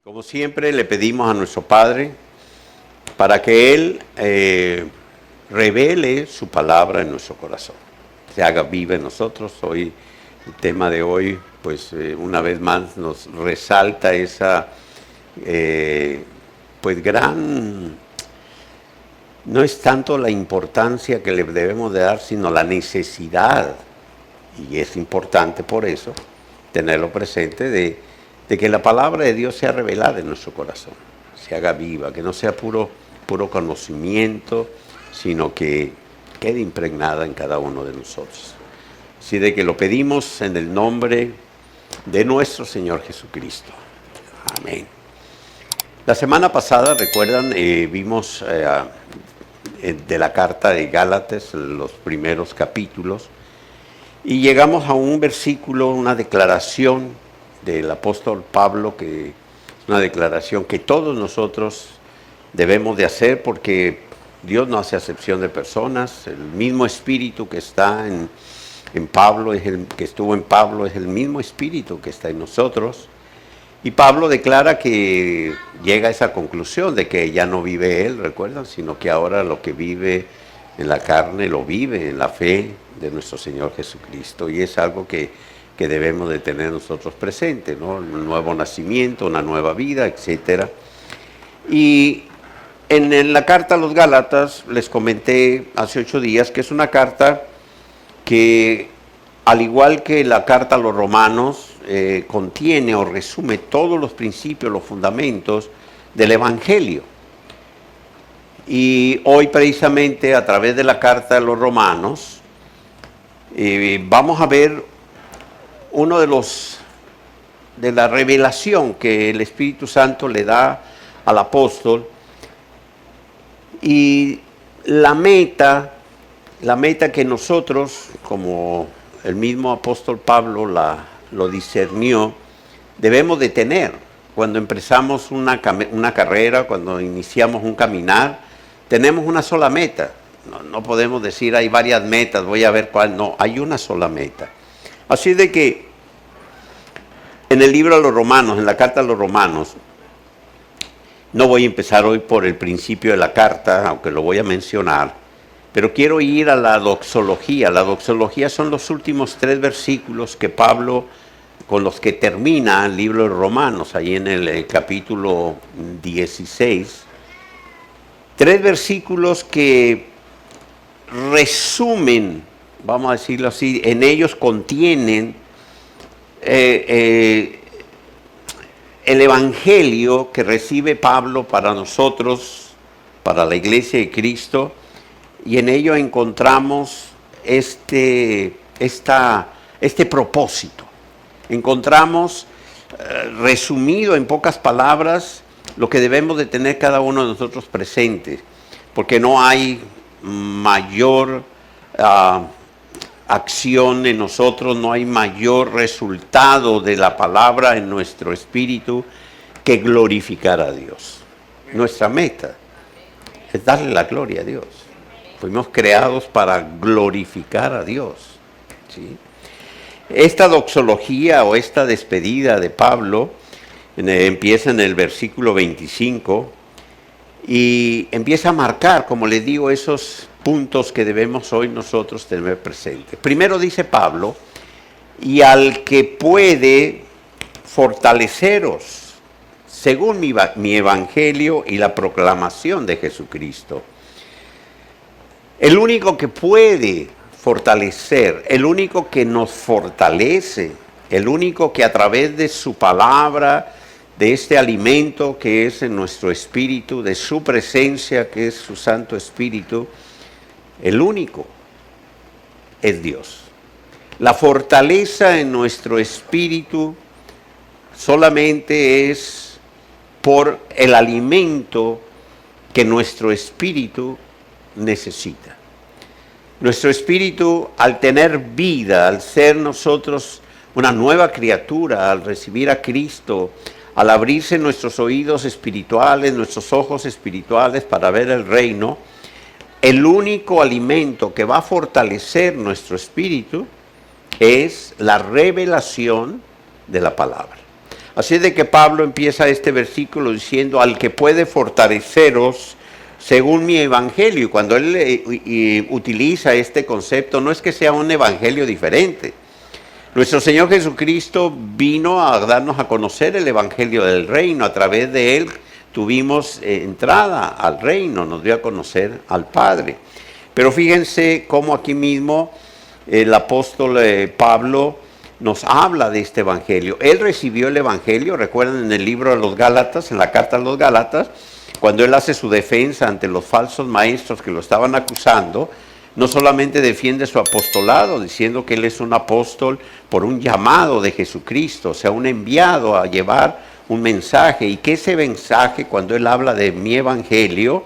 Como siempre le pedimos a nuestro Padre para que Él revele su palabra en nuestro corazón, se haga viva en nosotros. Hoy, el tema de hoy, pues una vez más nos resalta esa pues gran, no es tanto la importancia que le debemos de dar, sino la necesidad, y es importante por eso tenerlo presente, de que la palabra de Dios sea revelada en nuestro corazón, se haga viva, que no sea puro conocimiento, sino que quede impregnada en cada uno de nosotros. Así de que lo pedimos en el nombre de nuestro Señor Jesucristo. Amén. La semana pasada, recuerdan, vimos de la carta de Gálatas los primeros capítulos y llegamos a un versículo, una declaración del apóstol Pablo, que es una declaración que todos nosotros debemos de hacer, porque Dios no hace acepción de personas. El mismo espíritu que está en Pablo, que estuvo en Pablo, es el mismo espíritu que está en nosotros. Y Pablo declara que llega a esa conclusión de que ya no vive él, recuerdan, sino que ahora lo que vive en la carne lo vive en la fe de nuestro Señor Jesucristo. Y es algo que debemos de tener nosotros presente, ¿no? Un nuevo nacimiento, una nueva vida, etc. Y en la carta a los Gálatas les comenté hace 8 días que es una carta que, al igual que la carta a los Romanos, contiene o resume todos los principios, los fundamentos del Evangelio. Y hoy, precisamente, a través de la carta a los Romanos, vamos a ver uno de la revelación que el Espíritu Santo le da al apóstol, y la meta que nosotros, como el mismo apóstol Pablo lo discernió, debemos de tener cuando empezamos una carrera, cuando iniciamos un caminar. Tenemos una sola meta. No podemos decir hay varias metas, voy a ver cuál. No, hay una sola meta. Así de que en el libro a los Romanos, en la carta a los Romanos, no voy a empezar hoy por el principio de la carta, aunque lo voy a mencionar, pero quiero ir a la doxología. La doxología son los últimos 3 versículos que Pablo, con los que termina el libro de Romanos, ahí en el capítulo 16. 3 versículos que resumen, vamos a decirlo así, en ellos contienen el Evangelio que recibe Pablo para nosotros, para la iglesia de Cristo, y en ello encontramos este propósito. Encontramos resumido en pocas palabras lo que debemos de tener cada uno de nosotros presentes, porque no hay mayor acción en nosotros, no hay mayor resultado de la palabra en nuestro espíritu que glorificar a Dios. Nuestra meta es darle la gloria a Dios. Fuimos creados para glorificar a Dios, ¿sí? Esta doxología o esta despedida de Pablo empieza en el versículo 25 y empieza a marcar, como les digo, esos puntos que debemos hoy nosotros tener presentes. Primero dice Pablo: y al que puede fortaleceros según mi evangelio y la proclamación de Jesucristo. El único que puede fortalecer, el único que nos fortalece, el único que a través de su palabra, de este alimento que es en nuestro espíritu, de su presencia que es su Santo Espíritu, el único es Dios. La fortaleza en nuestro espíritu solamente es por el alimento que nuestro espíritu necesita. Nuestro espíritu, al tener vida, al ser nosotros una nueva criatura, al recibir a Cristo, al abrirse nuestros oídos espirituales, nuestros ojos espirituales para ver el reino, el único alimento que va a fortalecer nuestro espíritu es la revelación de la palabra. Así es de que Pablo empieza este versículo diciendo, al que puede fortaleceros según mi evangelio. Y cuando él utiliza este concepto, no es que sea un evangelio diferente. Nuestro Señor Jesucristo vino a darnos a conocer el evangelio del reino. A través de él tuvimos entrada al reino, nos dio a conocer al Padre. Pero fíjense cómo aquí mismo el apóstol Pablo nos habla de este evangelio. Él recibió el evangelio, recuerden en el libro de los Gálatas, en la carta a los Gálatas, cuando él hace su defensa ante los falsos maestros que lo estaban acusando, no solamente defiende su apostolado, diciendo que él es un apóstol por un llamado de Jesucristo, o sea, un enviado a llevar un mensaje, y que ese mensaje, cuando él habla de mi evangelio,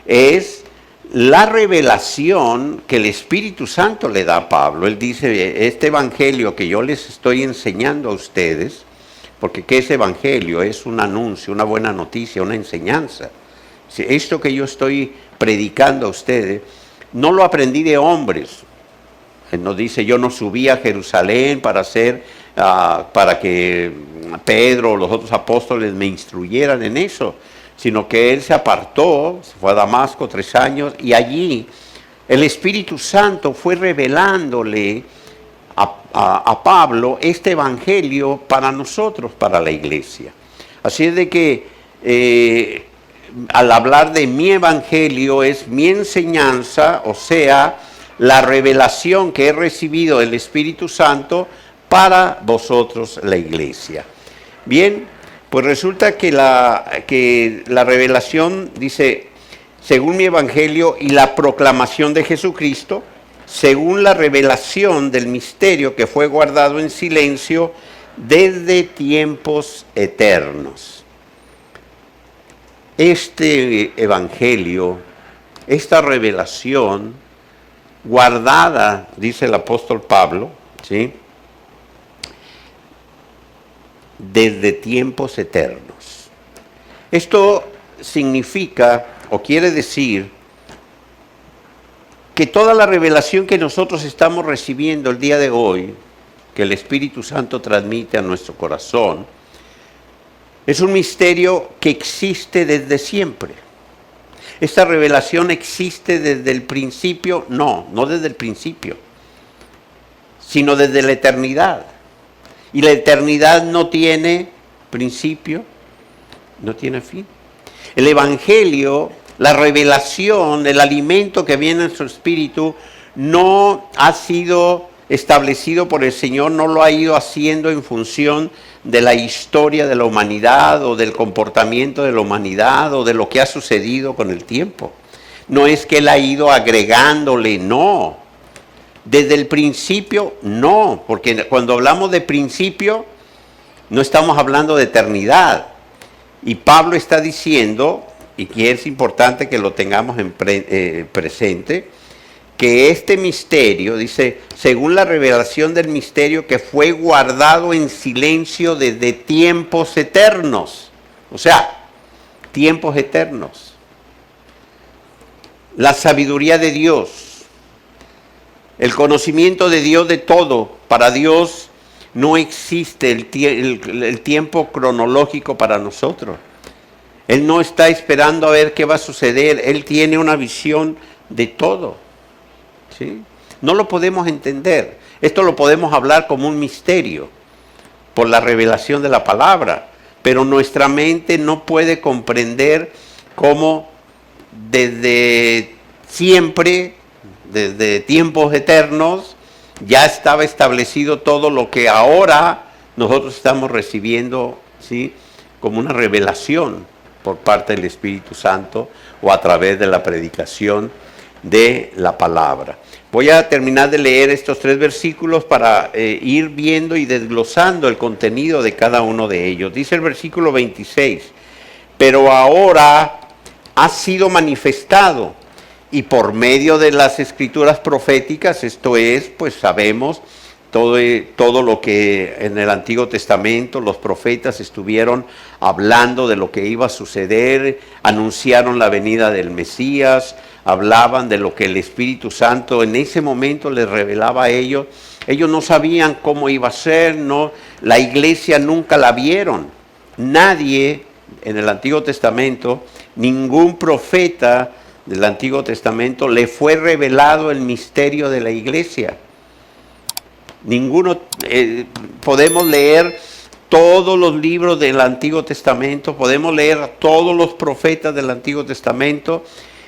es la revelación que el Espíritu Santo le da a Pablo. Él dice, este evangelio que yo les estoy enseñando a ustedes, porque ¿qué es evangelio? Es un anuncio, una buena noticia, una enseñanza. Esto que yo estoy predicando a ustedes, no lo aprendí de hombres. Él nos dice, yo no subí a Jerusalén para que Pedro o los otros apóstoles me instruyeran en eso, sino que él se apartó, se fue a Damasco 3 años, y allí el Espíritu Santo fue revelándole a Pablo este evangelio para nosotros, para la iglesia. Así es de que al hablar de mi evangelio es mi enseñanza, o sea, la revelación que he recibido del Espíritu Santo para vosotros, la iglesia. Bien, pues resulta que la revelación dice, según mi evangelio y la proclamación de Jesucristo, según la revelación del misterio que fue guardado en silencio desde tiempos eternos. Este evangelio, esta revelación guardada, dice el apóstol Pablo, ¿sí?, desde tiempos eternos. Esto significa o quiere decir que toda la revelación que nosotros estamos recibiendo el día de hoy, que el Espíritu Santo transmite a nuestro corazón, es un misterio que existe desde siempre. ¿Esta revelación existe desde el principio? No desde el principio, sino desde la eternidad. Y la eternidad no tiene principio, no tiene fin. El Evangelio, la revelación, el alimento que viene en su espíritu, no ha sido establecido por el Señor, no lo ha ido haciendo en función de la historia de la humanidad o del comportamiento de la humanidad o de lo que ha sucedido con el tiempo. No es que Él ha ido agregándole, no. Desde el principio, no, porque cuando hablamos de principio, no estamos hablando de eternidad. Y Pablo está diciendo, y que es importante que lo tengamos presente, que este misterio, dice, según la revelación del misterio que fue guardado en silencio desde tiempos eternos. O sea, tiempos eternos. La sabiduría de Dios. El conocimiento de Dios de todo. Para Dios no existe el tiempo cronológico para nosotros. Él no está esperando a ver qué va a suceder. Él tiene una visión de todo. ¿Sí? No lo podemos entender. Esto lo podemos hablar como un misterio por la revelación de la palabra. Pero nuestra mente no puede comprender cómo desde siempre, desde tiempos eternos, ya estaba establecido todo lo que ahora nosotros estamos recibiendo, ¿sí?, como una revelación por parte del Espíritu Santo o a través de la predicación de la palabra. Voy a terminar de leer estos 3 versículos para ir viendo y desglosando el contenido de cada uno de ellos. Dice el versículo 26, pero ahora ha sido manifestado, y por medio de las escrituras proféticas, esto es, pues sabemos todo lo que en el Antiguo Testamento los profetas estuvieron hablando de lo que iba a suceder, anunciaron la venida del Mesías, hablaban de lo que el Espíritu Santo en ese momento les revelaba a ellos, Ellos no sabían cómo iba a ser, no, la iglesia nunca la vieron. Nadie en el Antiguo Testamento, ningún profeta del Antiguo Testamento le fue revelado el misterio de la iglesia. Ninguno, podemos leer todos los libros del Antiguo Testamento, podemos leer a todos los profetas del Antiguo Testamento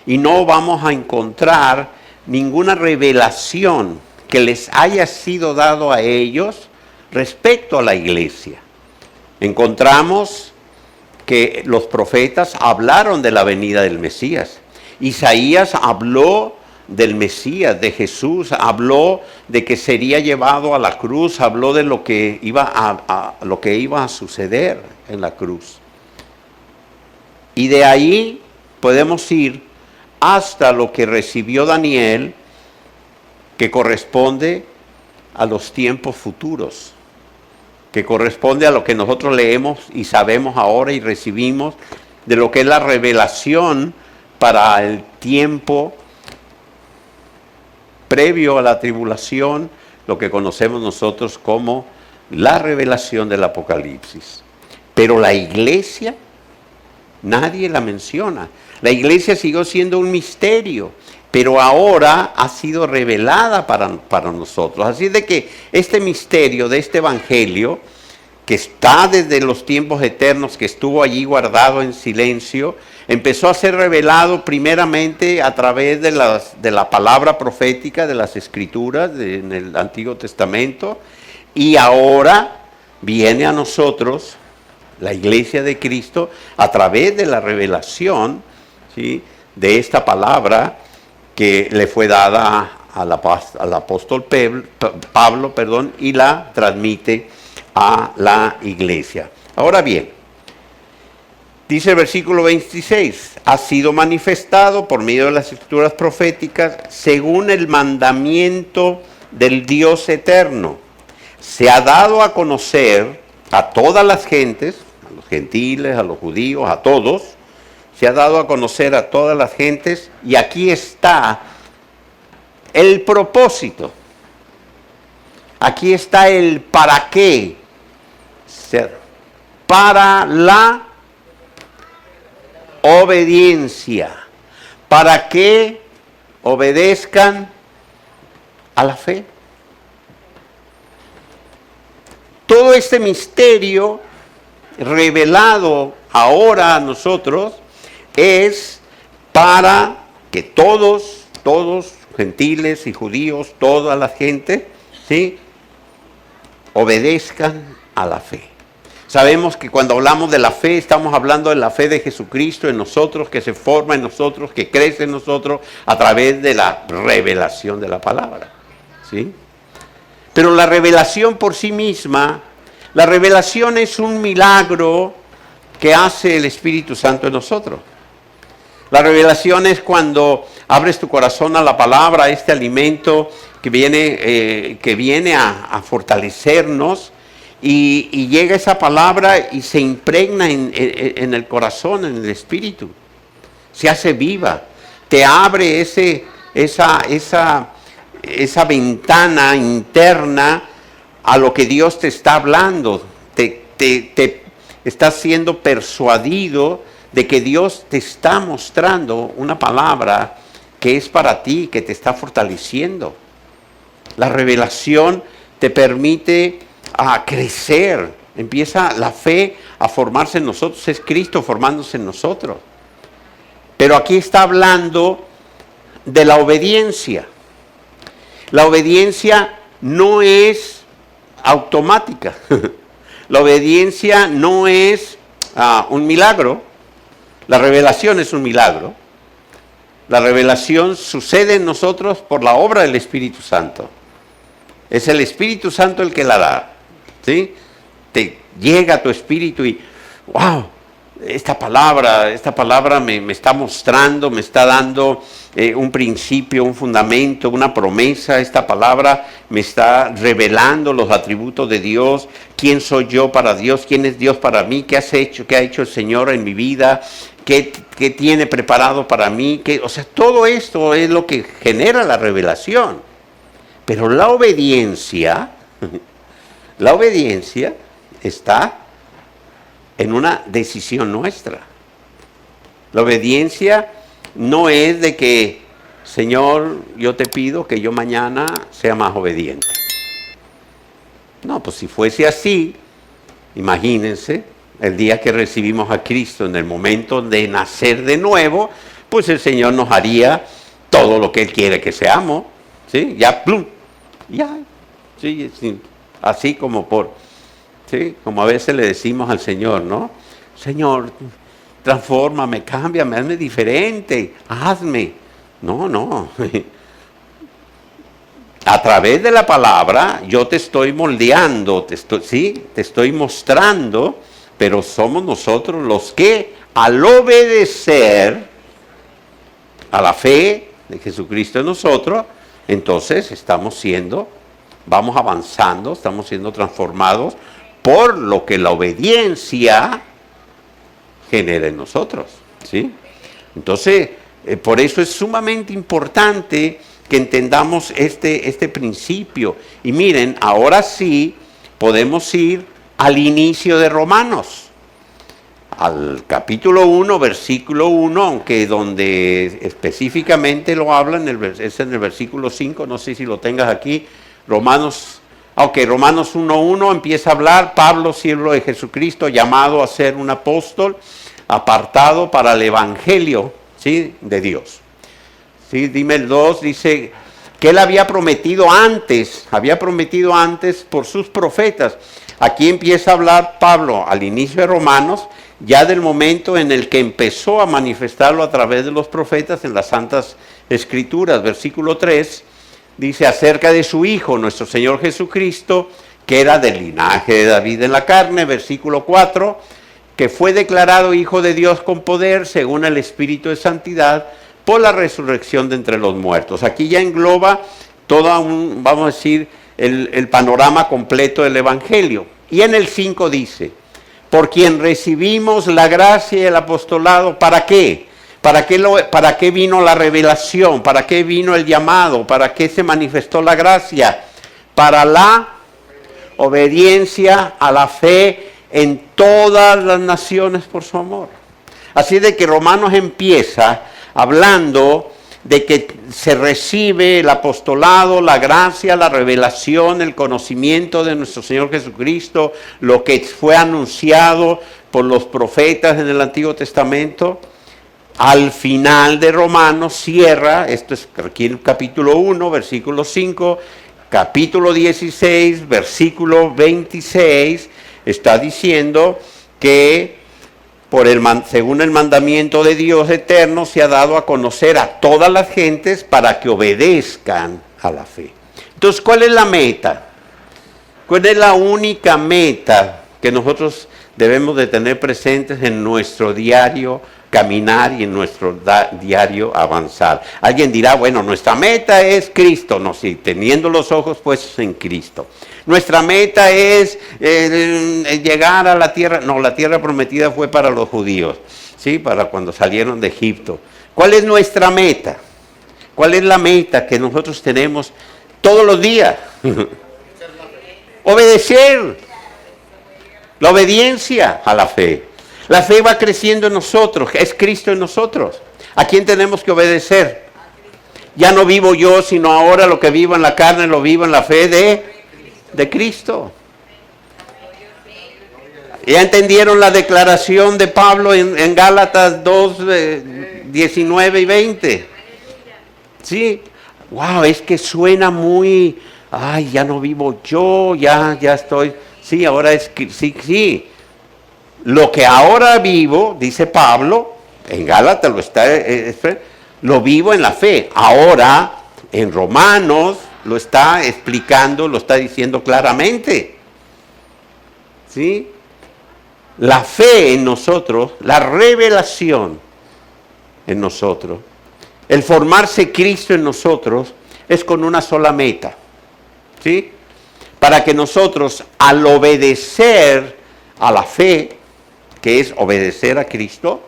y no vamos a encontrar ninguna revelación que les haya sido dado a ellos respecto a la iglesia. Encontramos que los profetas hablaron de la venida del Mesías. Isaías habló del Mesías, de Jesús, habló de que sería llevado a la cruz, habló de lo que iba a suceder en la cruz. Y de ahí podemos ir hasta lo que recibió Daniel, que corresponde a los tiempos futuros, que corresponde a lo que nosotros leemos y sabemos ahora y recibimos de lo que es la revelación para el tiempo previo a la tribulación, lo que conocemos nosotros como la revelación del Apocalipsis. Pero la iglesia, nadie la menciona. La iglesia siguió siendo un misterio, pero ahora ha sido revelada para nosotros. Así de que este misterio de este evangelio, que está desde los tiempos eternos, que estuvo allí guardado en silencio, empezó a ser revelado primeramente a través de la palabra profética de las Escrituras en el Antiguo Testamento, y ahora viene a nosotros, la Iglesia de Cristo, a través de la revelación, ¿sí?, de esta palabra que le fue dada al apóstol Pablo, y la transmite a la iglesia. Ahora bien, dice el versículo 26, ha sido manifestado por medio de las escrituras proféticas según el mandamiento del Dios eterno. Se ha dado a conocer a todas las gentes, a los gentiles, a los judíos, a todos. Se ha dado a conocer a todas las gentes, y aquí está el propósito. Aquí está el para qué. Para la obediencia, para que obedezcan a la fe. Todo este misterio revelado ahora a nosotros es para que todos, gentiles y judíos, toda la gente, ¿sí?, obedezcan a la fe. Sabemos que cuando hablamos de la fe, estamos hablando de la fe de Jesucristo en nosotros, que se forma en nosotros, que crece en nosotros a través de la revelación de la palabra, ¿sí? Pero la revelación por sí misma, la revelación es un milagro que hace el Espíritu Santo en nosotros. La revelación es cuando abres tu corazón a la palabra, a este alimento que viene a fortalecernos, y llega esa palabra y se impregna en el corazón, en el espíritu. Se hace viva. Te abre esa ventana interna a lo que Dios te está hablando. Te estás siendo persuadido de que Dios te está mostrando una palabra que es para ti, que te está fortaleciendo. La revelación te permite a crecer, empieza la fe a formarse en nosotros, es Cristo formándose en nosotros. Pero aquí está hablando de la obediencia. La obediencia no es automática. La obediencia no es un milagro. La revelación es un milagro. La revelación sucede en nosotros por la obra del Espíritu Santo. Es el Espíritu Santo el que la da. ¿Sí? Te llega a tu espíritu y, wow, esta palabra me está mostrando, me está dando un principio, un fundamento, una promesa. Esta palabra me está revelando los atributos de Dios. ¿Quién soy yo para Dios? ¿Quién es Dios para mí? ¿Qué has hecho? ¿Qué ha hecho el Señor en mi vida? ¿Qué tiene preparado para mí? O sea, todo esto es lo que genera la revelación. Pero la obediencia está en una decisión nuestra. La obediencia no es de que, Señor, yo te pido que yo mañana sea más obediente. No, pues si fuese así, imagínense, el día que recibimos a Cristo, en el momento de nacer de nuevo, pues el Señor nos haría todo lo que Él quiere que seamos, ¿sí? Ya, plum, ya, sí, sí, así como ¿sí? Como a veces le decimos al Señor, ¿no? Señor, transfórmame, cámbiame, hazme diferente, hazme. No. A través de la palabra yo te estoy moldeando, te estoy mostrando, pero somos nosotros los que al obedecer a la fe de Jesucristo en nosotros, entonces vamos avanzando, estamos siendo transformados por lo que la obediencia genera en nosotros, ¿sí? Entonces, por eso es sumamente importante que entendamos este principio. Y miren, ahora sí podemos ir al inicio de Romanos, al capítulo 1, versículo 1, aunque donde específicamente lo hablan, es en el versículo 5, no sé si lo tengas aquí, Romanos 1:1 empieza a hablar, Pablo, siervo de Jesucristo, llamado a ser un apóstol, apartado para el evangelio, ¿sí?, de Dios. ¿Sí? Dime el 2, dice que él había prometido antes por sus profetas. Aquí empieza a hablar Pablo al inicio de Romanos, ya del momento en el que empezó a manifestarlo a través de los profetas en las Santas Escrituras. Versículo 3 dice acerca de su Hijo, nuestro Señor Jesucristo, que era del linaje de David en la carne. Versículo 4, que fue declarado Hijo de Dios con poder, según el Espíritu de Santidad, por la resurrección de entre los muertos. Aquí ya engloba todo vamos a decir, el panorama completo del Evangelio. Y en el 5 dice, por quien recibimos la gracia y el apostolado, ¿para qué? ¿Para qué vino la revelación? ¿Para qué vino el llamado? ¿Para qué se manifestó la gracia? Para la obediencia a la fe en todas las naciones por su amor. Así de que Romanos empieza hablando de que se recibe el apostolado, la gracia, la revelación, el conocimiento de nuestro Señor Jesucristo, lo que fue anunciado por los profetas en el Antiguo Testamento. Al final de Romanos cierra, esto es aquí en el capítulo 1, versículo 5, capítulo 16, versículo 26, está diciendo que según el mandamiento de Dios eterno, se ha dado a conocer a todas las gentes para que obedezcan a la fe. Entonces, ¿cuál es la meta? ¿Cuál es la única meta que nosotros debemos de tener presentes en nuestro diario caminar y en nuestro diario avanzar? Alguien dirá, bueno, nuestra meta es Cristo. No, sí, teniendo los ojos puestos en Cristo. Nuestra meta es llegar a la tierra. No, la tierra prometida fue para los judíos, ¿sí? Para cuando salieron de Egipto. ¿Cuál es nuestra meta? ¿Cuál es la meta que nosotros tenemos todos los días? Obedecer. La obediencia a la fe. La fe va creciendo en nosotros, es Cristo en nosotros. ¿A quién tenemos que obedecer? Ya no vivo yo, sino ahora lo que vivo en la carne lo vivo en la fe de Cristo. ¿Ya entendieron la declaración de Pablo en Gálatas 2, 19 y 20? Sí, wow, es que suena muy, ya no vivo yo, ya estoy, sí, ahora es, sí. Lo que ahora vivo, dice Pablo, en Gálatas lo vivo en la fe. Ahora, en Romanos, lo está explicando, lo está diciendo claramente. ¿Sí? La fe en nosotros, la revelación en nosotros, el formarse Cristo en nosotros, es con una sola meta. ¿Sí? Para que nosotros, al obedecer a la fe, que es obedecer a Cristo,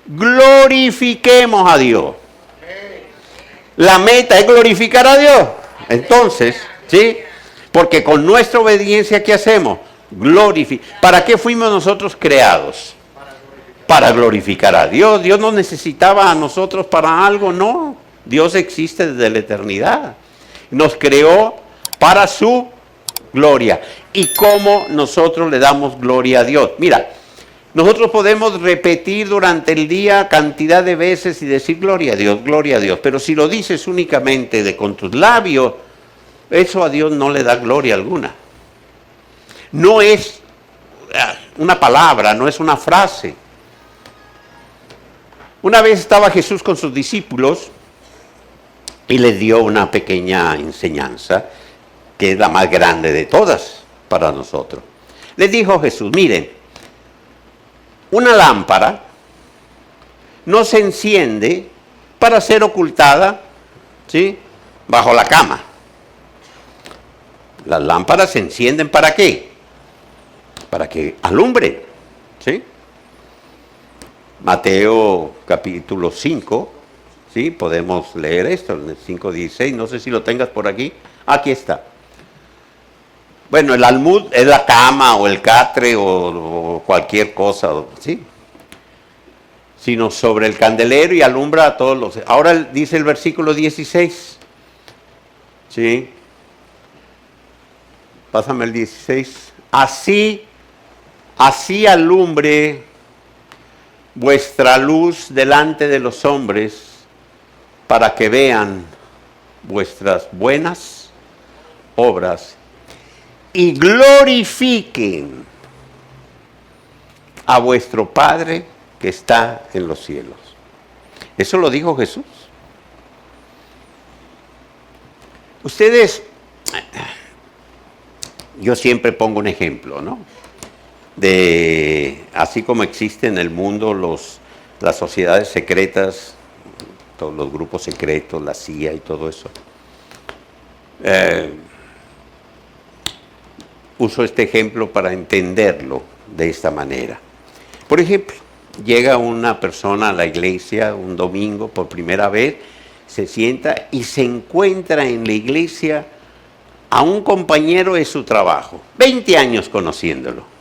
glorifiquemos a Dios. La meta es glorificar a Dios. Entonces, ¿sí? Porque con nuestra obediencia, ¿qué hacemos? ¿Para qué fuimos nosotros creados? Para glorificar a Dios. Dios no necesitaba a nosotros para algo, no. Dios existe desde la eternidad. Nos creó para su gloria. ¿Y cómo nosotros le damos gloria a Dios? Mira, nosotros podemos repetir durante el día cantidad de veces y decir gloria a Dios, pero si lo dices únicamente con tus labios, eso a Dios no le da gloria alguna. No es una palabra, no es una frase. Una vez estaba Jesús con sus discípulos y les dio una pequeña enseñanza, que es la más grande de todas para nosotros. Les dijo Jesús, miren, una lámpara no se enciende para ser ocultada, ¿sí?, bajo la cama. Las lámparas se encienden ¿para qué? Para que alumbre, ¿sí? Mateo capítulo 5, ¿sí? Podemos leer esto, en el 5:16, no sé si lo tengas por aquí. Aquí está. Bueno, el almud es la cama o el catre o cualquier cosa, ¿sí? Sino sobre el candelero y alumbra a todos los... Ahora dice el versículo 16, ¿sí? Pásame el 16. Así alumbre vuestra luz delante de los hombres, para que vean vuestras buenas obras y glorifiquen a vuestro Padre que está en los cielos. Eso lo dijo Jesús. Ustedes, yo siempre pongo un ejemplo, ¿no? De, así como existen en el mundo las sociedades secretas, todos los grupos secretos, la CIA y todo eso. Uso este ejemplo para entenderlo de esta manera. Por ejemplo, llega una persona a la iglesia un domingo por primera vez, se sienta y se encuentra en la iglesia a un compañero de su trabajo, 20 años conociéndolo.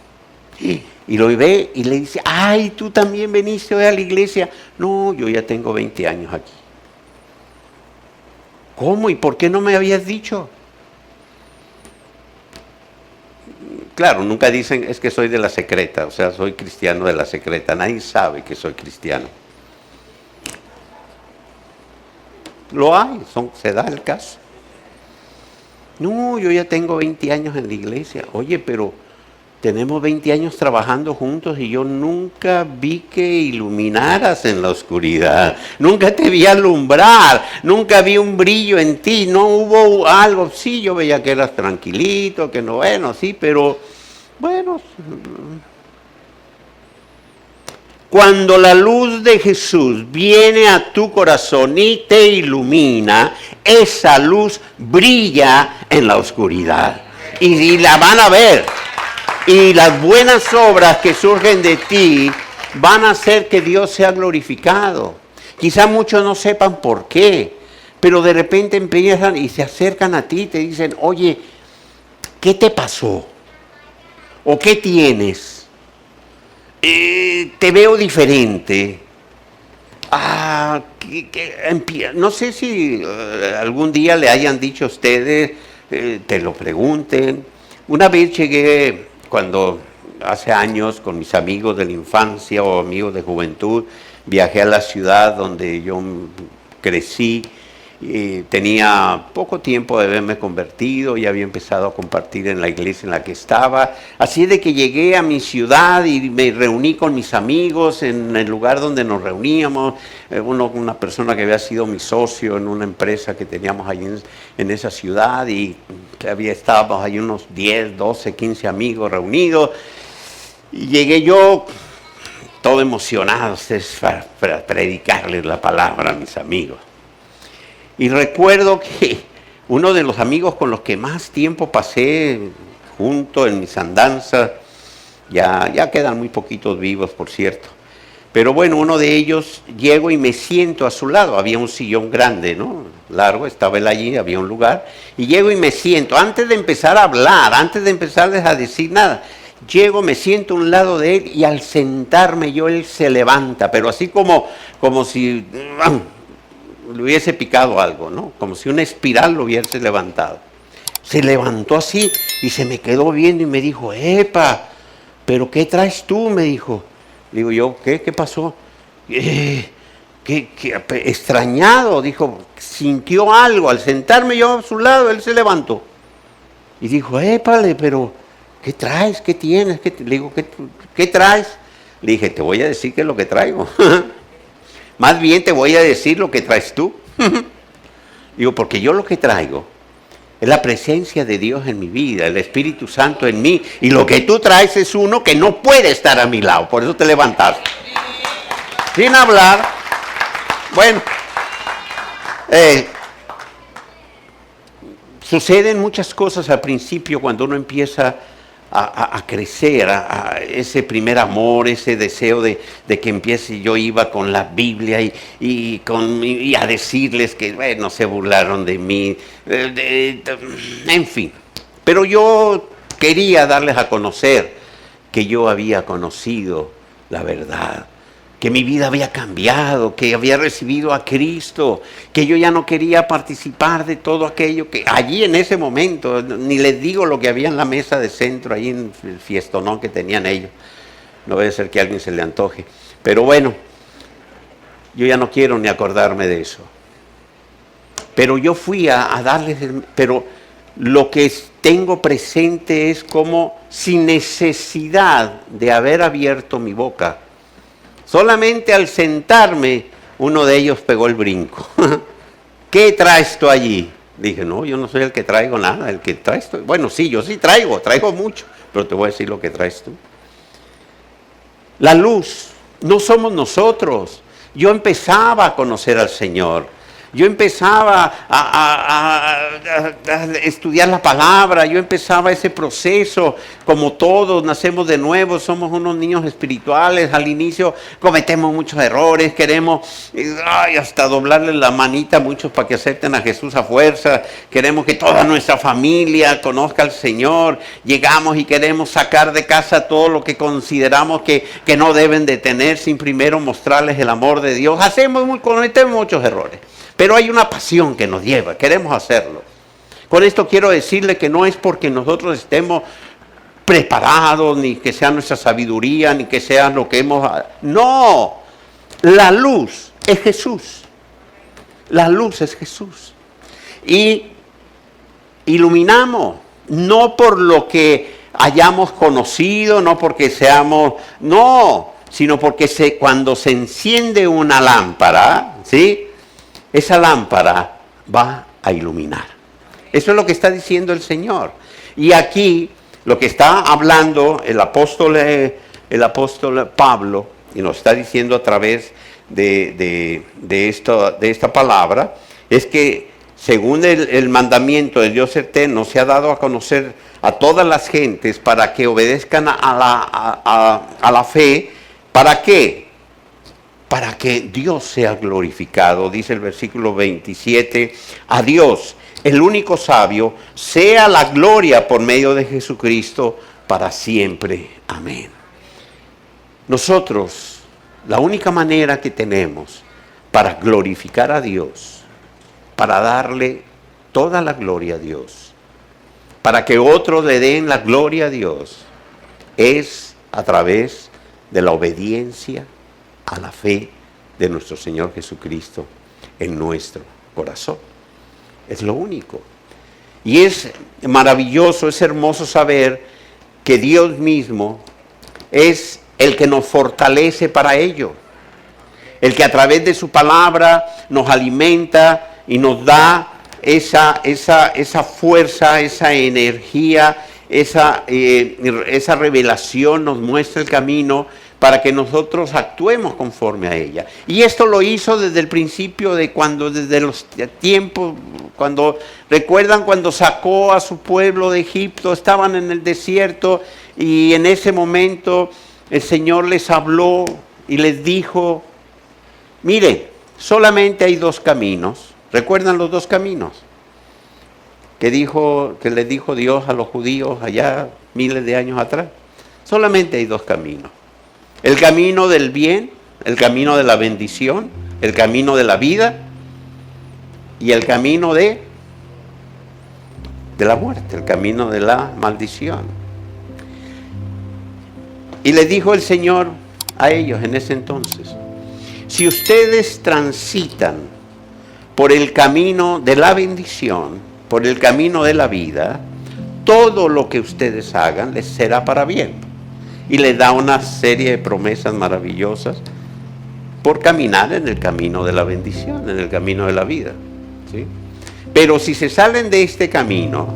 Y lo ve y le dice, ay, ¿tú también viniste hoy a la iglesia? No, yo ya tengo 20 años aquí. ¿Cómo? ¿Y por qué no me habías dicho? Claro, nunca dicen, es que soy de la secreta, o sea, soy cristiano de la secreta. Nadie sabe que soy cristiano. Lo hay, se da el caso. No, yo ya tengo 20 años en la iglesia. Oye, pero tenemos 20 años trabajando juntos y yo nunca vi que iluminaras en la oscuridad. Nunca te vi alumbrar, nunca vi un brillo en ti, no hubo algo. Sí, yo veía que eras tranquilito, que no, bueno, sí, pero bueno. Cuando la luz de Jesús viene a tu corazón y te ilumina, esa luz brilla en la oscuridad. Y la van a ver. Y las buenas obras que surgen de ti van a hacer que Dios sea glorificado. Quizá muchos no sepan por qué, pero de repente empiezan y se acercan a ti y te dicen, oye, ¿qué te pasó? ¿O qué tienes? Te veo diferente. No sé si algún día le hayan dicho a ustedes, te lo pregunten. Una vez llegué, cuando hace años, con mis amigos de la infancia o amigos de juventud, viajé a la ciudad donde yo crecí. Y tenía poco tiempo de haberme convertido, ya había empezado a compartir en la iglesia en la que estaba. Así de que llegué a mi ciudad y me reuní con mis amigos en el lugar donde nos reuníamos. Una persona que había sido mi socio en una empresa que teníamos allí en esa ciudad, y estábamos ahí unos 10, 12, 15 amigos reunidos. Y llegué yo todo emocionado para predicarles la palabra a mis amigos. Y recuerdo que uno de los amigos con los que más tiempo pasé junto en mis andanzas, ya quedan muy poquitos vivos, por cierto. Pero bueno, uno de ellos, llego y me siento a su lado. Había un sillón grande, ¿no? largo, estaba él allí, había un lugar, y llego y me siento, antes de empezar a hablar, antes de empezar a decir nada, llego, me siento a un lado de él y al sentarme yo, él se levanta, pero así como si le hubiese picado algo, ¿no? Como si una espiral lo hubiese levantado. Se levantó así y se me quedó viendo y me dijo, ¡epa! ¿Pero qué traes tú? Me dijo. Le digo yo, ¿qué? ¿Qué pasó? Extrañado, dijo, sintió algo. Al sentarme yo a su lado, él se levantó. Y dijo, épale, pero ¿qué traes? ¿Qué tienes? Le digo, ¿qué traes? Le dije, te voy a decir qué es lo que traigo. Más bien te voy a decir lo que traes tú. Digo, porque yo lo que traigo es la presencia de Dios en mi vida, el Espíritu Santo en mí. Y lo que tú traes es uno que no puede estar a mi lado. Por eso te levantaste. Sin hablar. Bueno. Suceden muchas cosas al principio cuando uno empieza a crecer, a ese primer amor, ese deseo de que empiece. Yo iba con la Biblia y a decirles que, bueno, se burlaron de mí, en fin. Pero yo quería darles a conocer que yo había conocido la verdad, que mi vida había cambiado, que había recibido a Cristo, que yo ya no quería participar de todo aquello que allí en ese momento, ni les digo lo que había en la mesa de centro, ahí en el fiestonón que tenían ellos. No debe ser que a alguien se le antoje. Pero bueno, yo ya no quiero ni acordarme de eso. Pero yo fui a darles, pero lo que tengo presente es como sin necesidad de haber abierto mi boca, solamente al sentarme, uno de ellos pegó el brinco. ¿Qué traes tú allí? Dije, no, yo no soy el que traigo nada, el que traes tú. Bueno, sí, yo sí traigo mucho, pero te voy a decir lo que traes tú. La luz no somos nosotros. Yo empezaba a conocer al Señor. Yo empezaba a estudiar la palabra, yo empezaba ese proceso, como todos, nacemos de nuevo, somos unos niños espirituales, al inicio cometemos muchos errores, queremos hasta doblarle la manita a muchos para que acepten a Jesús a fuerza, queremos que toda nuestra familia conozca al Señor, llegamos y queremos sacar de casa todo lo que consideramos que no deben de tener sin primero mostrarles el amor de Dios, cometemos muchos errores. Pero hay una pasión que nos lleva, queremos hacerlo. Con esto quiero decirle que no es porque nosotros estemos preparados, ni que sea nuestra sabiduría, ni que sea lo que hemos... No, la luz es Jesús. La luz es Jesús. Y iluminamos, no por lo que hayamos conocido, no porque seamos... No, sino porque cuando se enciende una lámpara, ¿sí?, esa lámpara va a iluminar. Eso es lo que está diciendo el Señor. Y aquí lo que está hablando el apóstol Pablo, y nos está diciendo a través de esta palabra, es que según el mandamiento de Dios eterno se ha dado a conocer a todas las gentes para que obedezcan a la fe. ¿Para qué? Para que Dios sea glorificado, dice el versículo 27, a Dios, el único sabio, sea la gloria por medio de Jesucristo para siempre. Amén. Nosotros, la única manera que tenemos para glorificar a Dios, para darle toda la gloria a Dios, para que otros le den la gloria a Dios, es a través de la obediencia a la fe de nuestro Señor Jesucristo en nuestro corazón. Es lo único. Y es maravilloso, es hermoso saber que Dios mismo es el que nos fortalece para ello. El que a través de su palabra nos alimenta y nos da esa fuerza, esa energía, esa revelación, nos muestra el camino para que nosotros actuemos conforme a ella. Y esto lo hizo desde el principio desde los tiempos, recuerdan cuando sacó a su pueblo de Egipto, estaban en el desierto y en ese momento el Señor les habló y les dijo, miren, solamente hay dos caminos. ¿Recuerdan los dos caminos que le dijo Dios a los judíos allá miles de años atrás? Solamente hay dos caminos. El camino del bien, el camino de la bendición, el camino de la vida y el camino de la muerte, el camino de la maldición. Y le dijo el Señor a ellos en ese entonces: si ustedes transitan por el camino de la bendición, por el camino de la vida, todo lo que ustedes hagan les será para bien. Y les da una serie de promesas maravillosas por caminar en el camino de la bendición, en el camino de la vida, ¿sí? Pero si se salen de este camino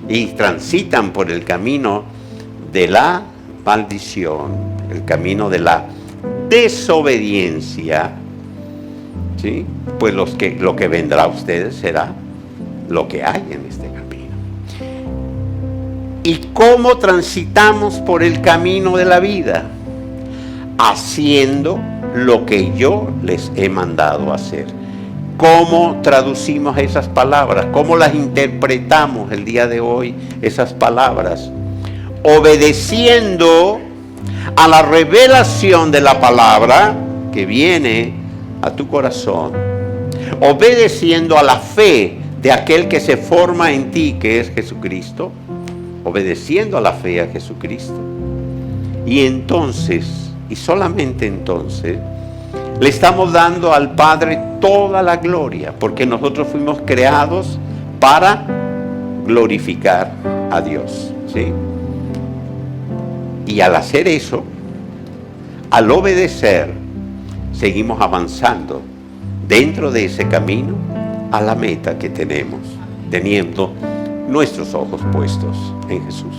y transitan por el camino de la maldición, el camino de la desobediencia, ¿sí?, pues lo que vendrá a ustedes será lo que hay en este camino. ¿Y cómo transitamos por el camino de la vida? Haciendo lo que yo les he mandado hacer. ¿Cómo traducimos esas palabras? ¿Cómo las interpretamos el día de hoy, esas palabras? Obedeciendo a la revelación de la palabra que viene a tu corazón, obedeciendo a la fe de aquel que se forma en ti, que es Jesucristo, obedeciendo a la fe a Jesucristo. Y entonces, y solamente entonces, le estamos dando al Padre toda la gloria, porque nosotros fuimos creados para glorificar a Dios, ¿sí? Y al hacer eso, al obedecer, seguimos avanzando dentro de ese camino a la meta que tenemos, teniendo nuestros ojos puestos en Jesús.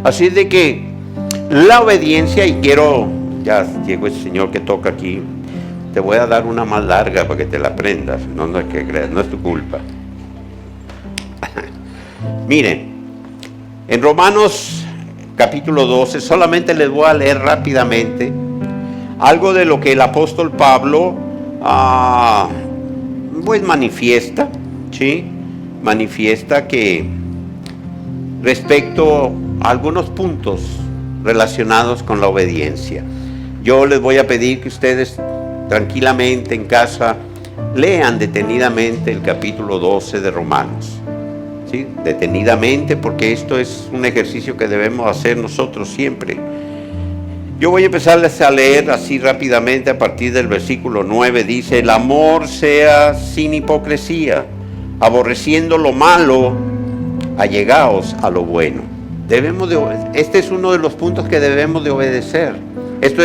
Así es de que la obediencia, y ya llegó el Señor que toca aquí, te voy a dar una más larga para que te la aprendas, no es que creas, no es tu culpa. Miren, en Romanos capítulo 12, solamente les voy a leer rápidamente algo de lo que el apóstol Pablo pues manifiesta, ¿sí? Manifiesta que respecto a algunos puntos relacionados con la obediencia. Yo les voy a pedir que ustedes tranquilamente en casa lean detenidamente el capítulo 12 de Romanos, ¿sí? Detenidamente, porque esto es un ejercicio que debemos hacer nosotros siempre. Yo voy a empezarles a leer así rápidamente a partir del versículo 9. Dice: el amor sea sin hipocresía, aborreciendo lo malo, allegaos a lo bueno. Este es uno de los puntos que debemos de obedecer. Esto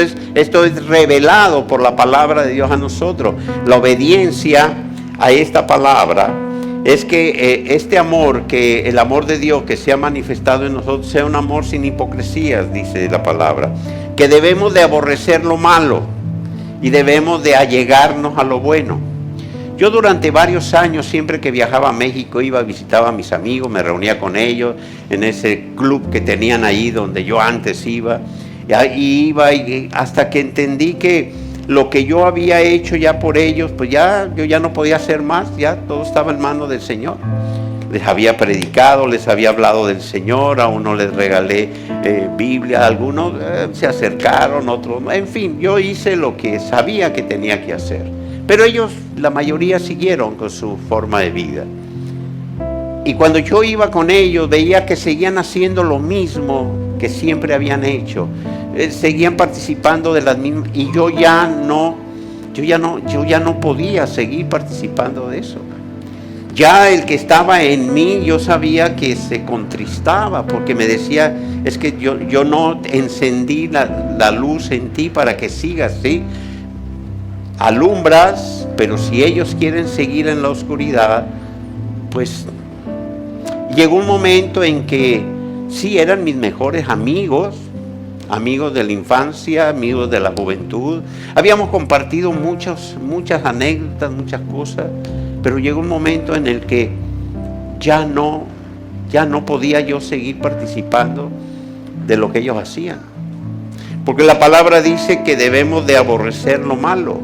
es revelado por la palabra de Dios a nosotros. La obediencia a esta palabra es que este amor, que el amor de Dios que se ha manifestado en nosotros, sea un amor sin hipocresías, dice la palabra. Que debemos de aborrecer lo malo y debemos de allegarnos a lo bueno. Yo durante varios años, siempre que viajaba a México, visitaba a mis amigos, me reunía con ellos en ese club que tenían ahí donde yo antes iba. Y iba hasta que entendí que lo que yo había hecho ya por ellos, pues yo ya no podía hacer más, ya todo estaba en manos del Señor. Les había predicado, les había hablado del Señor, a uno les regalé Biblia, algunos se acercaron, otros no. En fin, yo hice lo que sabía que tenía que hacer. Pero ellos, la mayoría, siguieron con su forma de vida. Y cuando yo iba con ellos, veía que seguían haciendo lo mismo que siempre habían hecho. Seguían participando de las mismas, y yo ya no podía seguir participando de eso. Ya el que estaba en mí, yo sabía que se contristaba, porque me decía: es que yo no encendí la luz en ti para que sigas, ¿sí? Alumbras, pero si ellos quieren seguir en la oscuridad, pues llegó un momento en que sí, eran mis mejores amigos de la infancia, amigos de la juventud. Habíamos compartido muchas anécdotas, muchas cosas, pero llegó un momento en el que ya no podía yo seguir participando de lo que ellos hacían. Porque la palabra dice que debemos de aborrecer lo malo,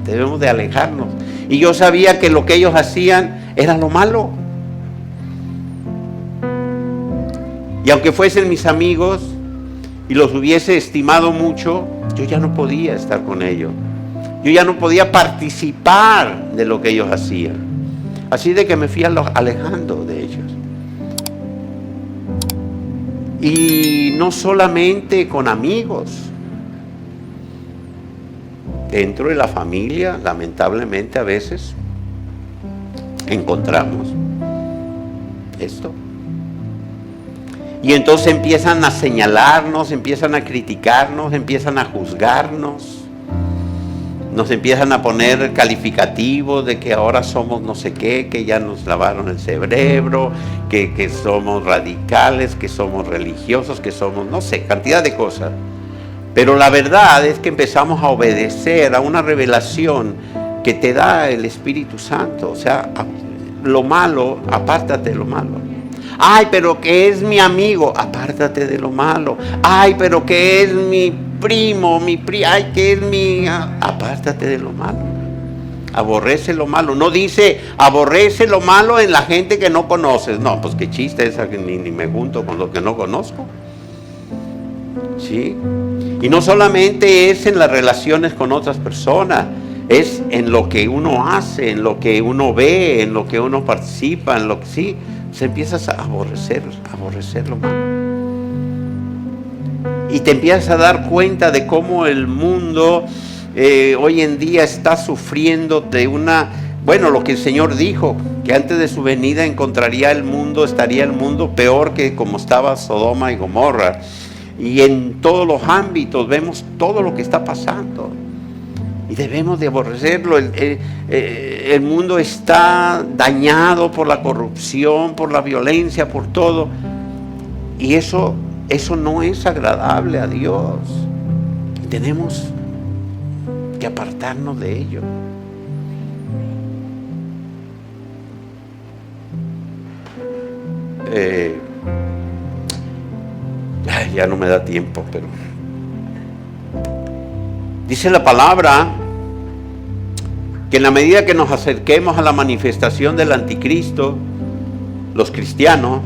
debemos de alejarnos. Y yo sabía que lo que ellos hacían era lo malo. Y aunque fuesen mis amigos y los hubiese estimado mucho, yo ya no podía estar con ellos. Yo ya no podía participar de lo que ellos hacían. Así de que me fui alejando de ellos. Y no solamente con amigos. Dentro de la familia, lamentablemente a veces, encontramos esto. Y entonces empiezan a señalarnos, empiezan a criticarnos, empiezan a juzgarnos. Nos empiezan a poner calificativos de que ahora somos no sé qué, que ya nos lavaron el cerebro, que somos radicales, que somos religiosos, que somos, no sé, cantidad de cosas. Pero la verdad es que empezamos a obedecer a una revelación que te da el Espíritu Santo. O sea, lo malo, apártate de lo malo. Ay, pero que es mi amigo, apártate de lo malo. Ay, pero que es mi primo, ay, que es mi... Apártate de lo malo. Aborrece lo malo. No dice aborrece lo malo en la gente que no conoces. No, pues qué chiste esa que ni me junto con lo que no conozco. ¿Sí? Y no solamente es en las relaciones con otras personas, es en lo que uno hace, en lo que uno ve, en lo que uno participa, en lo que sí, se empiezas a aborrecer lo malo. Y te empiezas a dar cuenta de cómo el mundo hoy en día está sufriendo de bueno, lo que el Señor dijo, que antes de su venida estaría el mundo peor que como estaba Sodoma y Gomorra. Y en todos los ámbitos vemos todo lo que está pasando. Y debemos de aborrecerlo. El mundo está dañado por la corrupción, por la violencia, por todo. Y eso no es agradable a Dios. Tenemos que apartarnos de ello. Ya no me da tiempo, pero dice la palabra que en la medida que nos acerquemos a la manifestación del anticristo, los cristianos,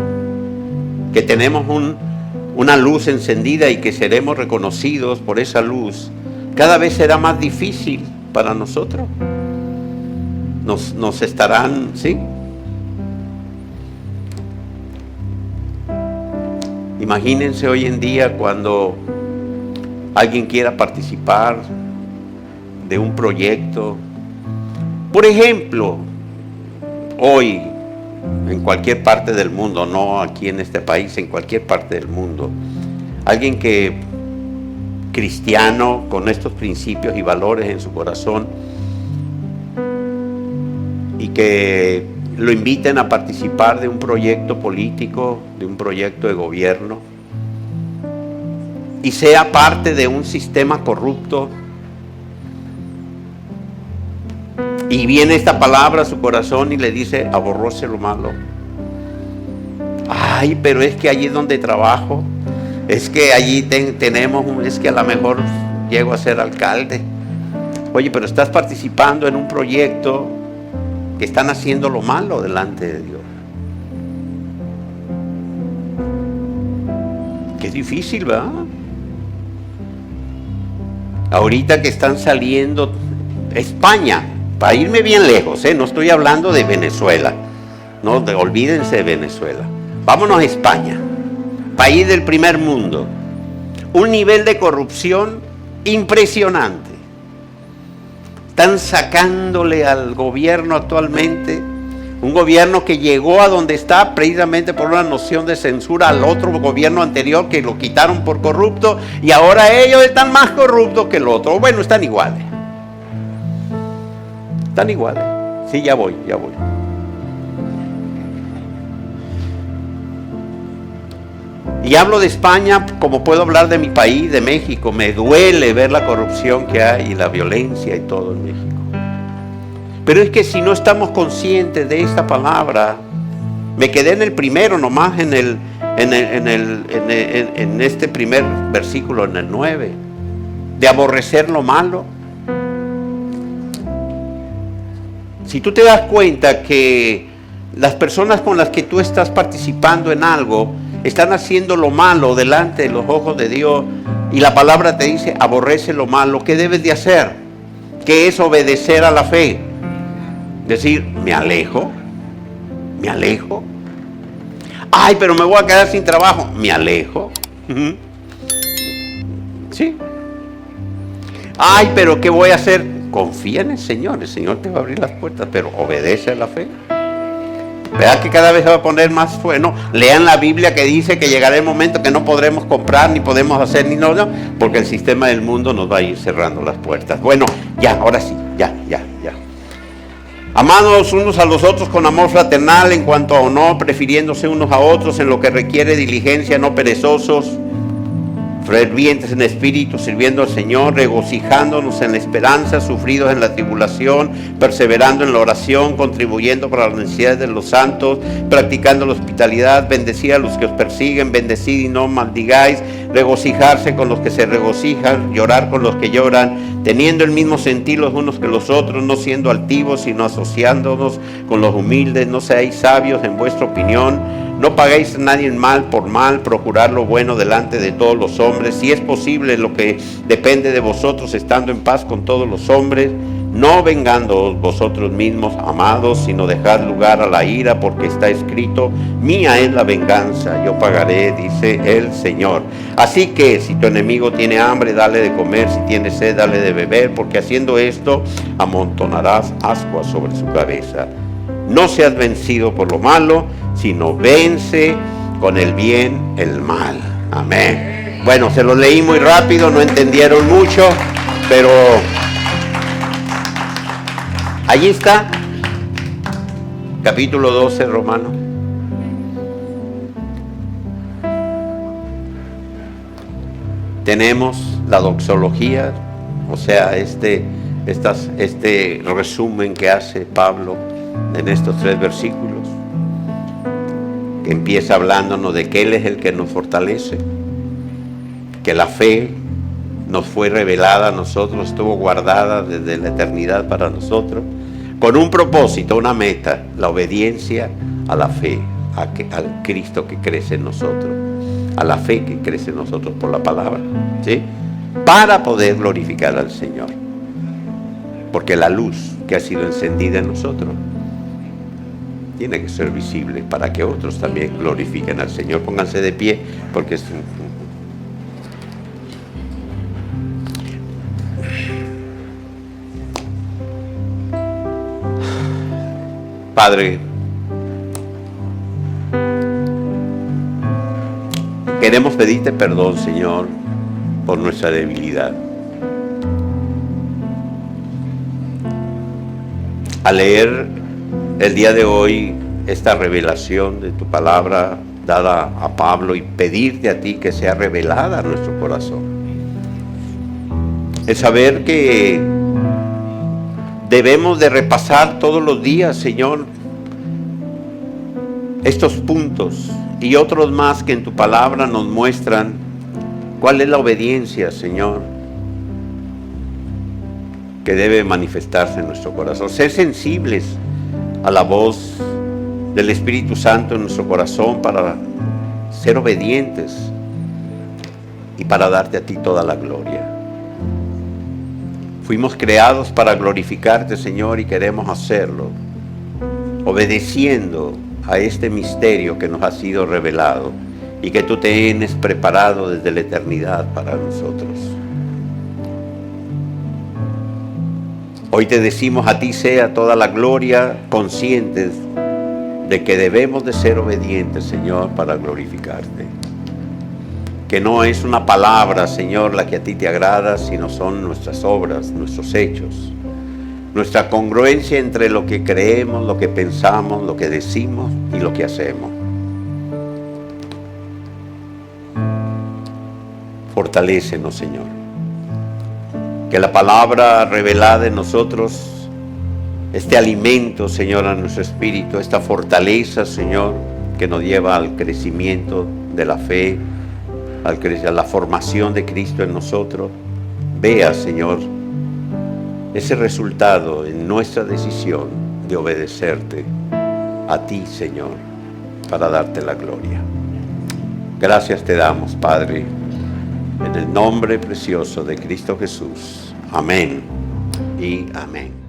que tenemos una luz encendida y que seremos reconocidos por esa luz, cada vez será más difícil para nosotros. Nos estarán, ¿sí? Imagínense hoy en día cuando alguien quiera participar de un proyecto. Por ejemplo, hoy en cualquier parte del mundo, no aquí en este país, en cualquier parte del mundo, alguien cristiano con estos principios y valores en su corazón y que lo inviten a participar de un proyecto político, de un proyecto de gobierno, y sea parte de un sistema corrupto, y viene esta palabra a su corazón y le dice aborrece lo malo. Ay, pero es que allí es donde trabajo, es que allí es que a lo mejor llego a ser alcalde. Oye, pero estás participando en un proyecto que están haciendo lo malo delante de Dios. Qué difícil, ¿verdad? Ahorita que están saliendo España, para irme bien lejos, no estoy hablando de Venezuela, no, olvídense de Venezuela. Vámonos a España, país del primer mundo. Un nivel de corrupción impresionante. Están sacándole al gobierno actualmente, un gobierno que llegó a donde está precisamente por una noción de censura al otro gobierno anterior que lo quitaron por corrupto, y ahora ellos están más corruptos que el otro. Bueno, están iguales. Están iguales. Sí, ya voy. Y hablo de España como puedo hablar de mi país, de México. Me duele ver la corrupción que hay y la violencia y todo en México. Pero es que si no estamos conscientes de esta palabra, me quedé en el primero nomás, en este primer versículo, en el 9, de aborrecer lo malo. Si tú te das cuenta que las personas con las que tú estás participando en algo están haciendo lo malo delante de los ojos de Dios, y la palabra te dice aborrece lo malo, ¿qué debes de hacer? ¿Qué es obedecer a la fe? Decir, me alejo. Ay, pero me voy a quedar sin trabajo, me alejo. Sí. Ay, pero ¿qué voy a hacer? Confía en el Señor te va a abrir las puertas, pero obedece a la fe. ¿Verdad que cada vez se va a poner más bueno? Lean la Biblia que dice que llegará el momento que no podremos comprar, ni podemos hacer, ni no, porque el sistema del mundo nos va a ir cerrando las puertas. Bueno, ya, ahora sí, ya. Amados unos a los otros con amor fraternal en cuanto a honor, prefiriéndose unos a otros en lo que requiere diligencia, no perezosos, fervientes en espíritu, sirviendo al Señor, regocijándonos en la esperanza, sufridos en la tribulación, perseverando en la oración, contribuyendo para las necesidades de los santos, practicando la hospitalidad, bendecid a los que os persiguen, bendecid y no maldigáis, regocijarse con los que se regocijan, llorar con los que lloran, teniendo el mismo sentir los unos que los otros, no siendo altivos, sino asociándonos con los humildes, no seáis sabios en vuestra opinión, no paguéis a nadie mal por mal, procurad lo bueno delante de todos los hombres, si es posible lo que depende de vosotros, estando en paz con todos los hombres, no vengándoos vosotros mismos, amados, sino dejad lugar a la ira, porque está escrito, mía es la venganza, yo pagaré, dice el Señor. Así que si tu enemigo tiene hambre, dale de comer, si tiene sed, dale de beber, porque haciendo esto, amontonarás ascuas sobre su cabeza. No seas vencido por lo malo, sino vence con el bien el mal. Amén. Bueno, se lo leí muy rápido, no entendieron mucho, pero allí está, capítulo 12, Romano. Tenemos la doxología, o sea, este resumen que hace Pablo en estos 3 versículos, que empieza hablándonos de que Él es el que nos fortalece, que la fe nos fue revelada a nosotros, estuvo guardada desde la eternidad para nosotros, con un propósito, una meta, la obediencia a la fe, al Cristo que crece en nosotros, a la fe que crece en nosotros por la palabra, ¿sí? Para poder glorificar al Señor, porque la luz que ha sido encendida en nosotros tiene que ser visible para que otros también glorifiquen al Señor. Pónganse de pie, porque es Padre, queremos pedirte perdón, Señor, por nuestra debilidad. Al leer el día de hoy esta revelación de tu palabra dada a Pablo y pedirte a ti que sea revelada a nuestro corazón, el saber que debemos de repasar todos los días, Señor, estos puntos y otros más que en tu palabra nos muestran cuál es la obediencia, Señor, que debe manifestarse en nuestro corazón. Ser sensibles a la voz del Espíritu Santo en nuestro corazón para ser obedientes y para darte a ti toda la gloria. Fuimos creados para glorificarte, Señor, y queremos hacerlo obedeciendo a este misterio que nos ha sido revelado y que tú tienes preparado desde la eternidad para nosotros. Hoy te decimos a ti sea toda la gloria, conscientes de que debemos de ser obedientes, Señor, para glorificarte. Que no es una palabra, Señor, la que a ti te agrada, sino son nuestras obras, nuestros hechos, nuestra congruencia entre lo que creemos, lo que pensamos, lo que decimos y lo que hacemos. Fortalécenos, Señor. Que la palabra revelada en nosotros, este alimento, Señor, a nuestro espíritu, esta fortaleza, Señor, que nos lleva al crecimiento de la fe, a la formación de Cristo en nosotros, vea, Señor, ese resultado en nuestra decisión de obedecerte a ti, Señor, para darte la gloria. Gracias te damos, Padre, en el nombre precioso de Cristo Jesús. Amén y amén.